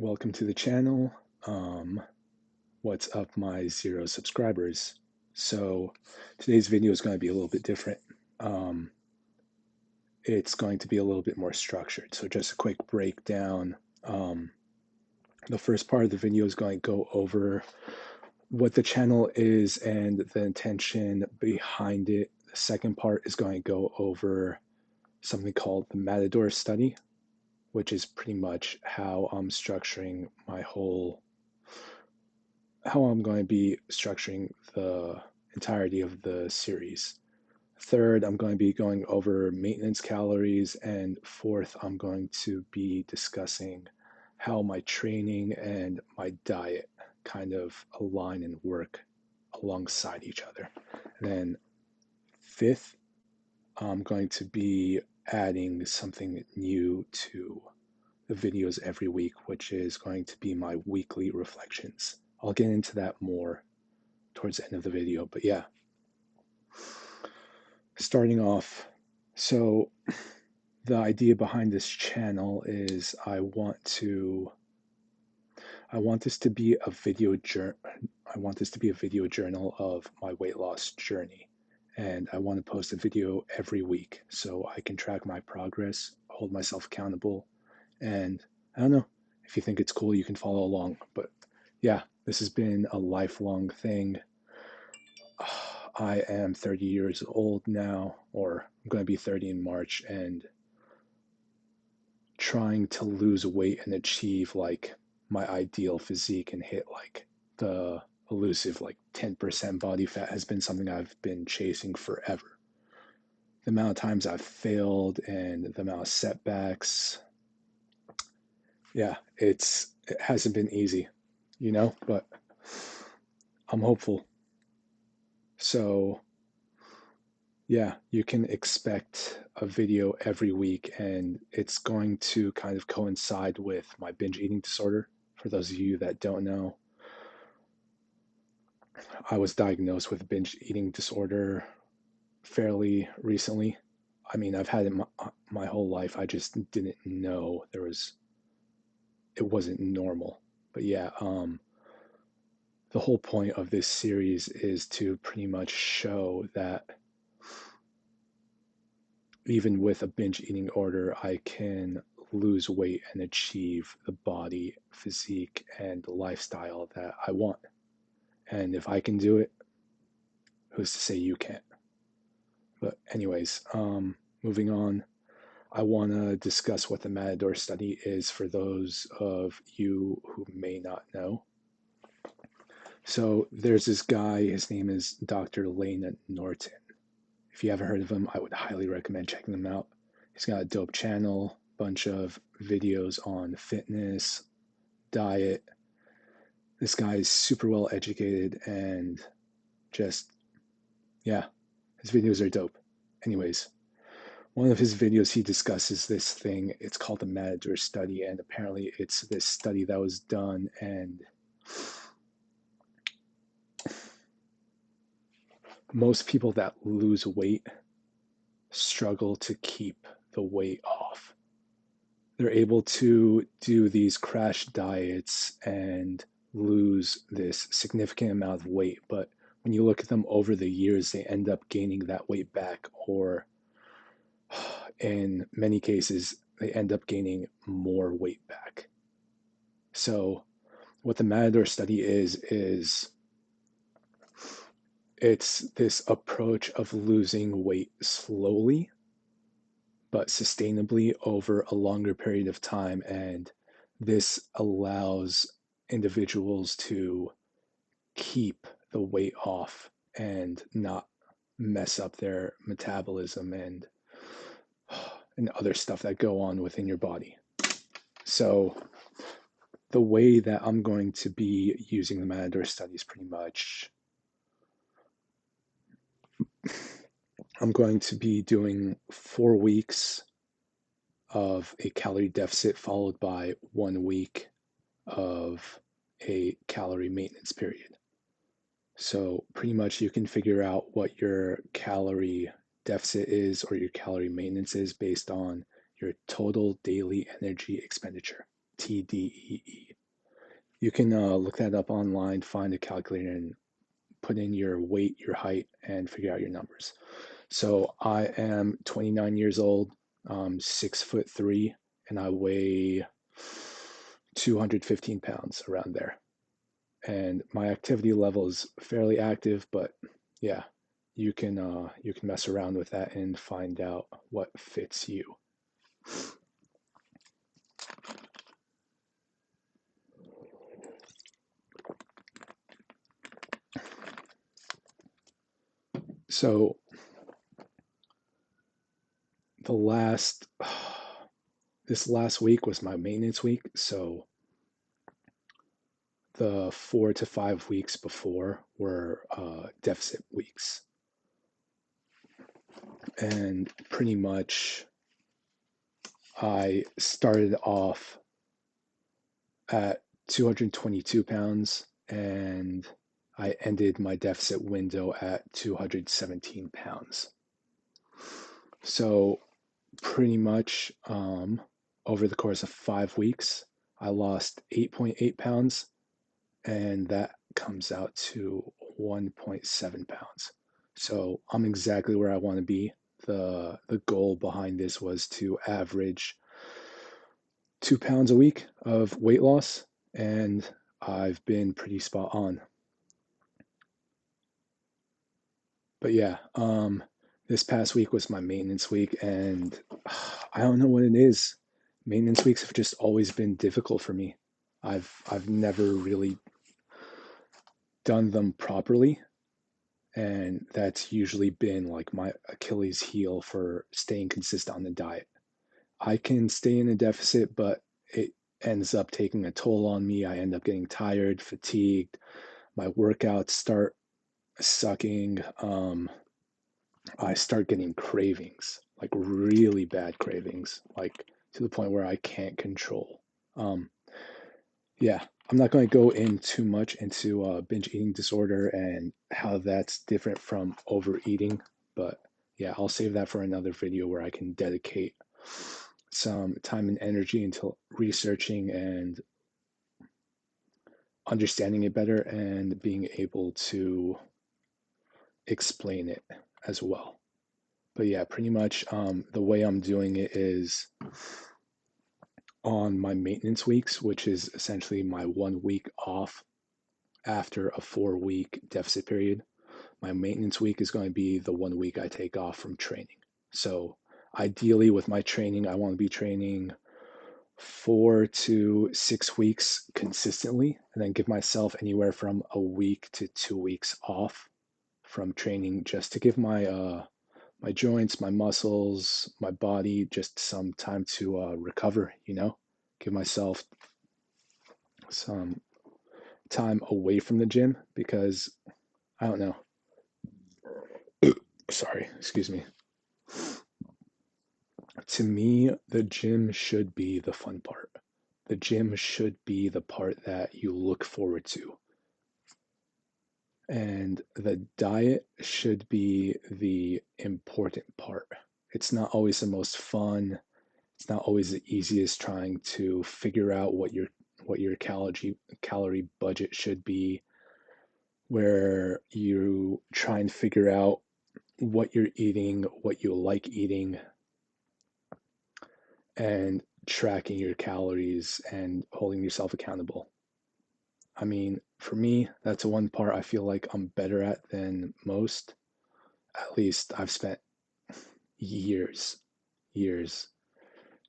Welcome to the channel. What's up, my 0 subscribers? So today's video is going to be a little bit different. It's going to be a little bit more structured. So just a quick breakdown. The first part of the video is going to go over what the channel is and the intention behind it. The second part is going to go over something called the Matador study, which is pretty much how I'm structuring how I'm going to be structuring the entirety of the series. Third, I'm going to be going over maintenance calories. And fourth, I'm going to be discussing how my training and my diet kind of align and work alongside each other. And then fifth, I'm going to be adding something new to the videos every week, which is going to be my weekly reflections. I'll get into that more towards the end of the video, but yeah. Starting off, so the idea behind this channel is I want this to be a video journal of my weight loss journey, and I want to post a video every week so I can track my progress, hold myself accountable, and I don't know, if you think it's cool, you can follow along. But yeah, this has been a lifelong thing. I am 30 years old now, or I'm going to be 30 in March, and trying to lose weight and achieve like my ideal physique and hit like the elusive like 10% body fat has been something I've been chasing forever. The amount of times I've failed and the amount of setbacks, yeah, it hasn't been easy, but I'm hopeful. So yeah, you can expect a video every week, and it's going to kind of coincide with my binge eating disorder. For those of you that don't know, I was diagnosed with binge eating disorder fairly recently. I mean, I've had it my whole life. I just didn't know it wasn't normal. But yeah, the whole point of this series is to pretty much show that even with a binge eating order, I can lose weight and achieve the body, physique, and lifestyle that I want. And if I can do it, who's to say you can't? But anyways, moving on, I want to discuss what the Matador study is for those of you who may not know. So there's this guy, his name is Dr. Lane Norton. If you haven't heard of him, I would highly recommend checking him out. He's got a dope channel, bunch of videos on fitness, diet. This guy is super well educated and just, yeah, his videos are dope. Anyways, one of his videos, he discusses this thing. It's called the Matador study, and apparently it's this study that was done, and most people that lose weight struggle to keep the weight off. They're able to do these crash diets and lose this significant amount of weight, but when you look at them over the years, they end up gaining that weight back, or in many cases, they end up gaining more weight back. So what the Matador study is it's this approach of losing weight slowly but sustainably over a longer period of time, and this allows individuals to keep the weight off and not mess up their metabolism and other stuff that go on within your body. So the way that I'm going to be using the Matador study is pretty much I'm going to be doing 4 weeks of a calorie deficit followed by 1 week of a calorie maintenance period. So pretty much you can figure out what your calorie deficit is or your calorie maintenance is based on your total daily energy expenditure, TDEE. You can look that up online, find a calculator, and put in your weight, your height, and figure out your numbers. So I am 29 years old, 6'3", and I weigh 215 pounds around there. And my activity level is fairly active, but yeah, you can mess around with that and find out what fits you. So the last this last week was my maintenance week, so the 4 to 5 weeks before were deficit weeks. And pretty much I started off at 222 pounds and I ended my deficit window at 217 pounds. So pretty much over the course of 5 weeks, I lost 8.8 pounds, and that comes out to 1.7 pounds. So I'm exactly where I want to be. The goal behind this was to average 2 pounds a week of weight loss, and I've been pretty spot on. But yeah, this past week was my maintenance week, and I don't know what it is. Maintenance weeks have just always been difficult for me. I've never really done them properly, and that's usually been like my Achilles heel for staying consistent on the diet. I can stay in a deficit, but it ends up taking a toll on me. I end up getting tired, fatigued. My workouts start sucking. I start getting cravings, like really bad cravings, like to the point where I can't control. Um, yeah, I'm not going to go in too much into binge eating disorder and how that's different from overeating, but yeah, I'll save that for another video where I can dedicate some time and energy into researching and understanding it better and being able to explain it as well. But yeah, pretty much the way I'm doing it is on my maintenance weeks, which is essentially my 1 week off after a 4 week deficit period. My maintenance week is going to be the 1 week I take off from training. So ideally, with my training, I want to be training 4 to 6 weeks consistently, and then give myself anywhere from a week to 2 weeks off from training, just to give my joints, my muscles, my body just some time to recover. Give myself some time away from the gym because I don't know. Sorry, excuse me. To me, the gym should be the fun part. The gym should be the part that you look forward to. And the diet should be the important part. It's not always the most fun. It's not always the easiest trying to figure out what your calorie budget should be, where you try and figure out what you're eating, what you like eating, and tracking your calories and holding yourself accountable. I mean, for me, that's one part I feel like I'm better at than most. At least I've spent years, years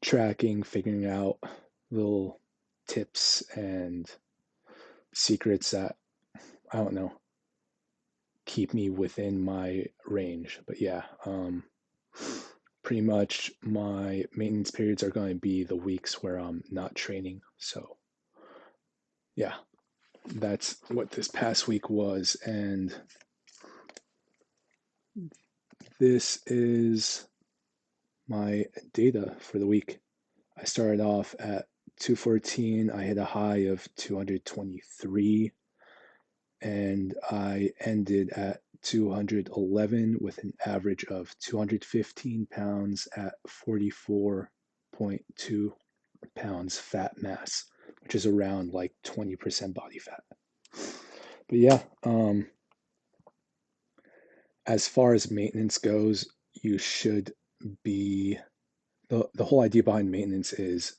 tracking, figuring out little tips and secrets that I don't know keep me within my range. But yeah, pretty much my maintenance periods are going to be the weeks where I'm not training. So yeah, that's what this past week was, and this is my data for the week. I started off at 214. I hit a high of 223, and I ended at 211 with an average of 215 pounds at 44.2 pounds fat mass, which is around like 20% body fat. But yeah, as far as maintenance goes, you should be the whole idea behind maintenance is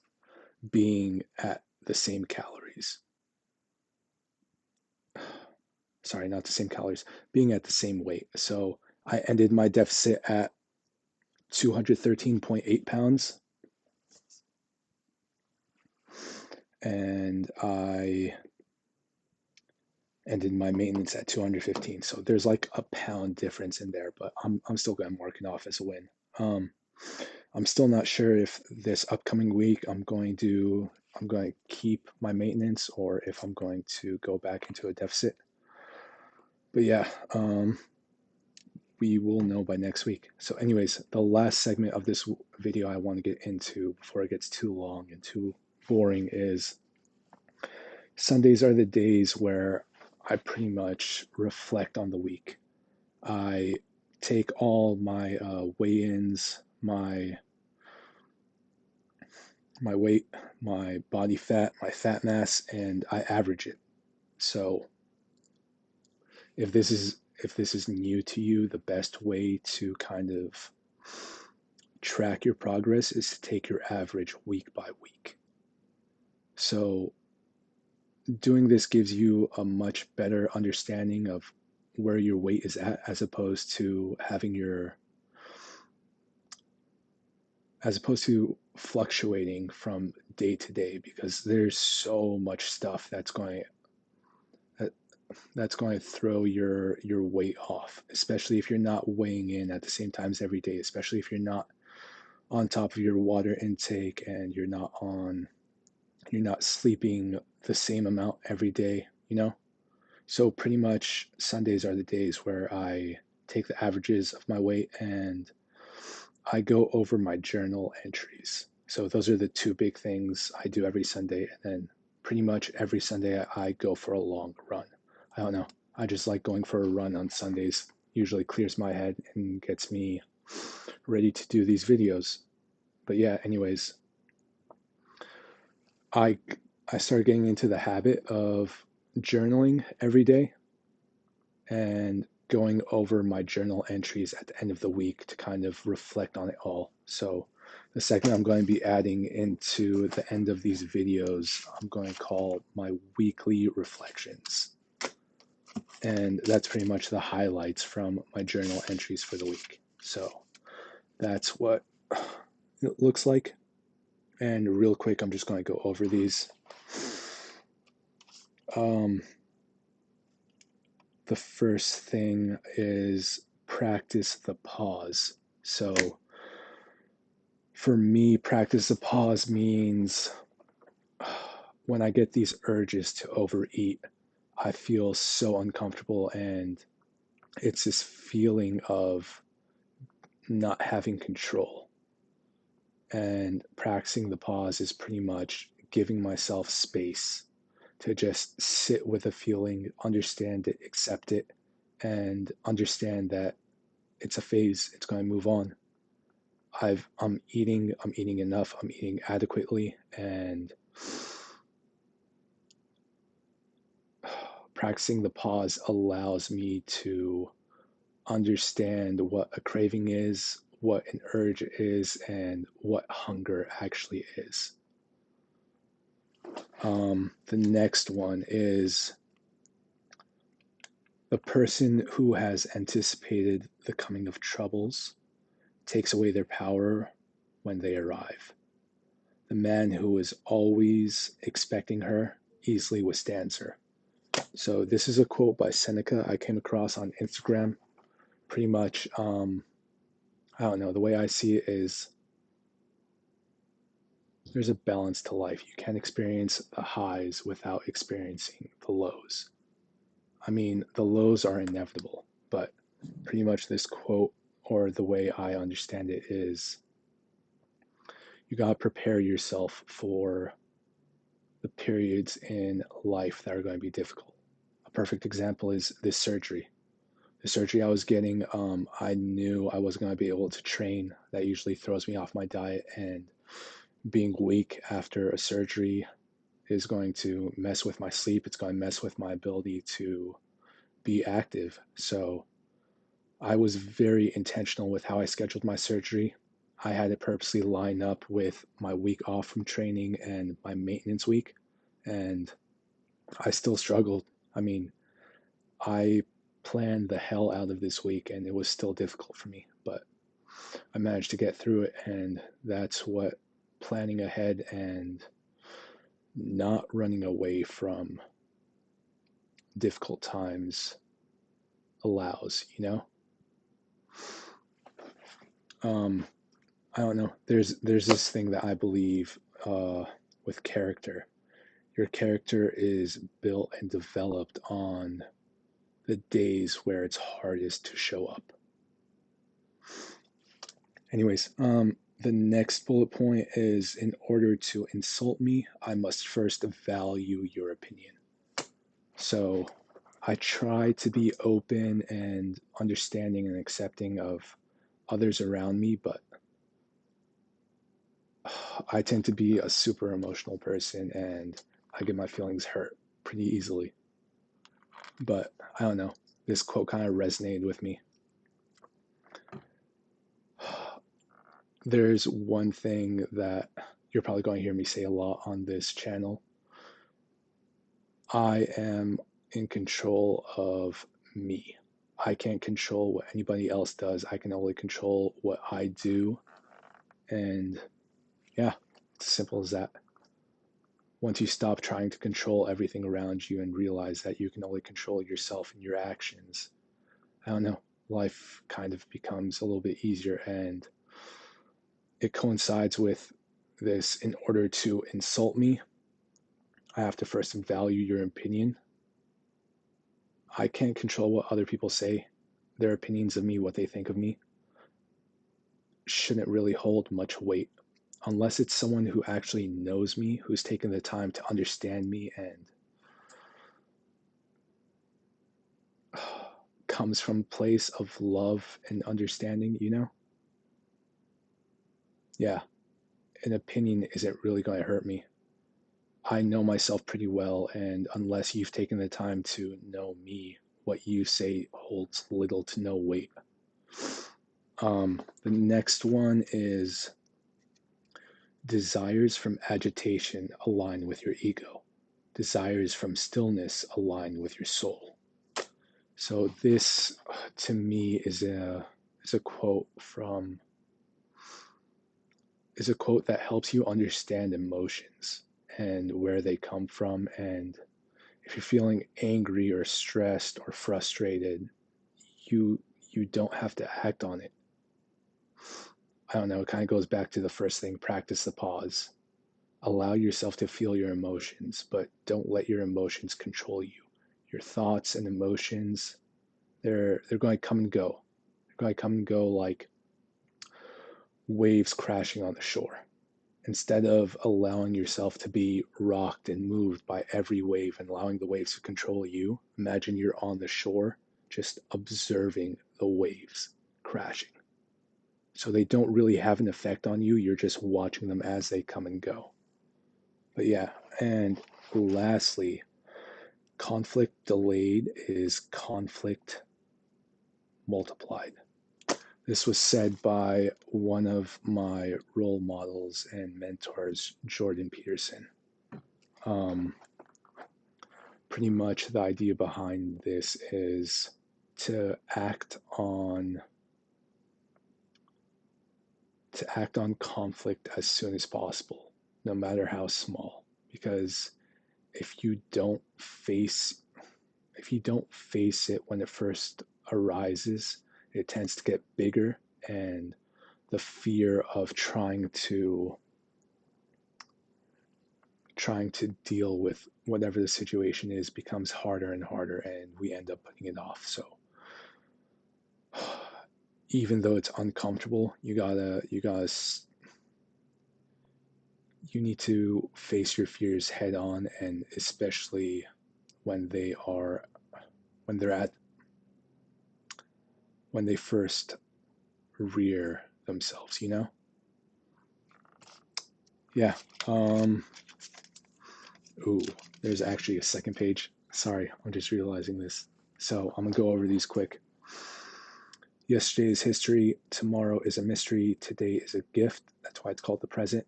being at the same calories. Sorry, not the same calories, being at the same weight. So I ended my deficit at 213.8 pounds, and I ended my maintenance at 215. So there's like a pound difference in there, but I'm still going to mark it off as a win. I'm still not sure if this upcoming week I'm going to keep my maintenance or if I'm going to go back into a deficit. But yeah, we will know by next week. So anyways, the last segment of this video I want to get into before it gets too long and too boring is Sundays are the days where I pretty much reflect on the week. I take all my weigh-ins, my weight, my body fat, my fat mass, and I average it. So if this is new to you, the best way to kind of track your progress is to take your average week by week. So doing this gives you a much better understanding of where your weight is at as opposed to fluctuating from day to day, because there's so much stuff that's going to throw your weight off, especially if you're not weighing in at the same times every day, especially if you're not on top of your water intake and you're not sleeping the same amount every day, you know? So pretty much Sundays are the days where I take the averages of my weight and I go over my journal entries. So those are the two big things I do every Sunday. And then pretty much every Sunday I go for a long run. I don't know. I just like going for a run on Sundays. Usually clears my head and gets me ready to do these videos. But yeah, anyways, I started getting into the habit of journaling every day and going over my journal entries at the end of the week to kind of reflect on it all. So the second I'm going to be adding into the end of these videos, I'm going to call my weekly reflections. And that's pretty much the highlights from my journal entries for the week. So that's what it looks like. And real quick, I'm just going to go over these. The first thing is practice the pause. So for me, practice the pause means when I get these urges to overeat, I feel so uncomfortable, and it's this feeling of not having control. And practicing the pause is pretty much giving myself space to just sit with a feeling, understand it, accept it, and understand that it's a phase, it's going to move on. I'm eating enough, I'm eating adequately, and practicing the pause allows me to understand what a craving is, what an urge is, and what hunger actually is. The next one is the person who has anticipated the coming of troubles takes away their power when they arrive. The man who is always expecting her easily withstands her. So this is a quote by Seneca I came across on Instagram. Pretty much, I don't know, the way I see it is there's a balance to life. You can't experience the highs without experiencing the lows. I mean, the lows are inevitable, but pretty much this quote, or the way I understand it, is you got to prepare yourself for the periods in life that are going to be difficult. A perfect example is this surgery. The surgery I was getting, I knew I wasn't going to be able to train. That usually throws me off my diet, and being weak after a surgery is going to mess with my sleep. It's going to mess with my ability to be active. So I was very intentional with how I scheduled my surgery. I had it purposely line up with my week off from training and my maintenance week. And I still struggled. I mean, I planned the hell out of this week and it was still difficult for me, but I managed to get through it. And that's what planning ahead and not running away from difficult times allows, you know? Um, I don't know. There's this thing that I believe with character. Your character is built and developed on the days where it's hardest to show up. Anyways, the next bullet point is in order to insult me, I must first value your opinion. So I try to be open and understanding and accepting of others around me, but I tend to be a super emotional person and I get my feelings hurt pretty easily. But I don't know. This quote kind of resonated with me. There's one thing that you're probably going to hear me say a lot on this channel. I am in control of me. I can't control what anybody else does. I can only control what I do. And yeah, it's as simple as that. Once you stop trying to control everything around you and realize that you can only control yourself and your actions, I don't know, life kind of becomes a little bit easier. And it coincides with this: in order to insult me, I have to first value your opinion. I can't control what other people say. Their opinions of me, what they think of me, shouldn't really hold much weight unless it's someone who actually knows me, who's taken the time to understand me and comes from a place of love and understanding, you know? Yeah, an opinion isn't really going to hurt me. I know myself pretty well, and unless you've taken the time to know me, what you say holds little to no weight. The next one is desires from agitation align with your ego. Desires from stillness align with your soul. So this, to me, is a quote from is a quote that helps you understand emotions and where they come from. And if you're feeling angry or stressed or frustrated, you you don't have to act on it. I don't know, it kind of goes back to the first thing: practice the pause. Allow yourself to feel your emotions, but don't let your emotions control you. Your thoughts and emotions, they're going to come and go. They're going to come and go like waves crashing on the shore. Instead of allowing yourself to be rocked and moved by every wave and allowing the waves to control you, imagine you're on the shore just observing the waves crashing. So they don't really have an effect on you, you're just watching them as they come and go. But yeah, and lastly, conflict delayed is conflict multiplied. This was said by one of my role models and mentors, Jordan Peterson. Pretty much the idea behind this is to act on conflict as soon as possible, no matter how small. Because if you don't face it when it first arises, it tends to get bigger, and the fear of trying to deal with whatever the situation is becomes harder and harder, and we end up putting it off. So even though it's uncomfortable, you need to face your fears head on, and especially when they first rear themselves, Yeah. Ooh, there's actually a second page. Sorry, I'm just realizing this. So I'm gonna go over these quick. Yesterday is history. Tomorrow is a mystery. Today is a gift. That's why it's called the present.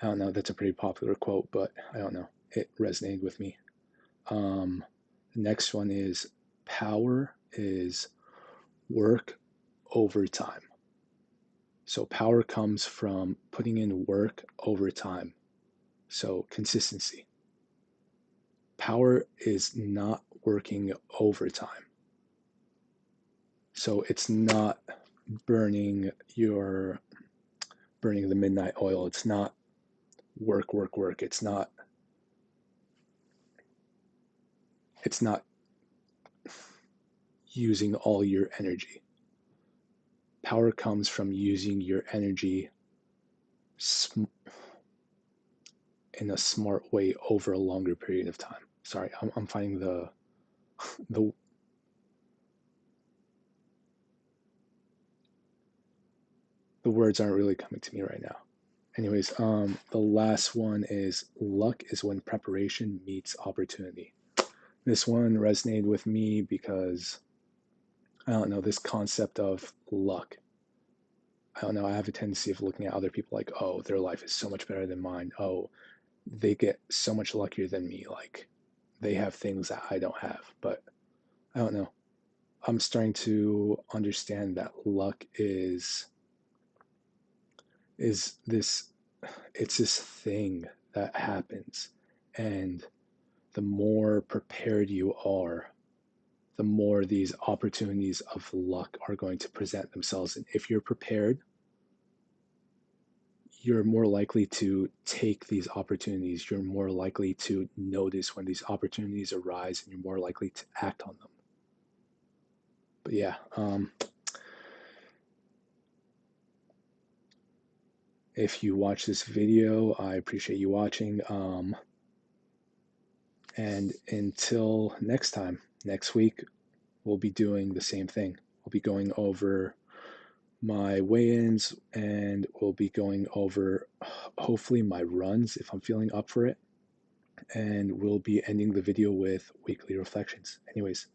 I don't know. That's a pretty popular quote, but I don't know. It resonated with me. Um, the next one is power is work over time. So power comes from putting in work over time. So consistency. Power is not working overtime. So it's not burning your burning the midnight oil. It's not work, work, work. It's not using all your energy. Power comes from using your energy in a smart way over a longer period of time. Sorry, I'm finding the the words aren't really coming to me right now. Anyways, the last one is luck is when preparation meets opportunity. This one resonated with me because I don't know, this concept of luck. I don't know, I have a tendency of looking at other people like, oh, their life is so much better than mine. Oh, they get so much luckier than me. Like they have things that I don't have. But I don't know. I'm starting to understand that luck is this it's this thing that happens, and the more prepared you are, the more these opportunities of luck are going to present themselves. And if you're prepared, you're more likely to take these opportunities. You're more likely to notice when these opportunities arise, and you're more likely to act on them. But yeah, if you watch this video, I appreciate you watching. And until next time, next week, we'll be doing the same thing. We'll be going over my weigh-ins, and we'll be going over hopefully my runs if I'm feeling up for it. And we'll be ending the video with weekly reflections. Anyways,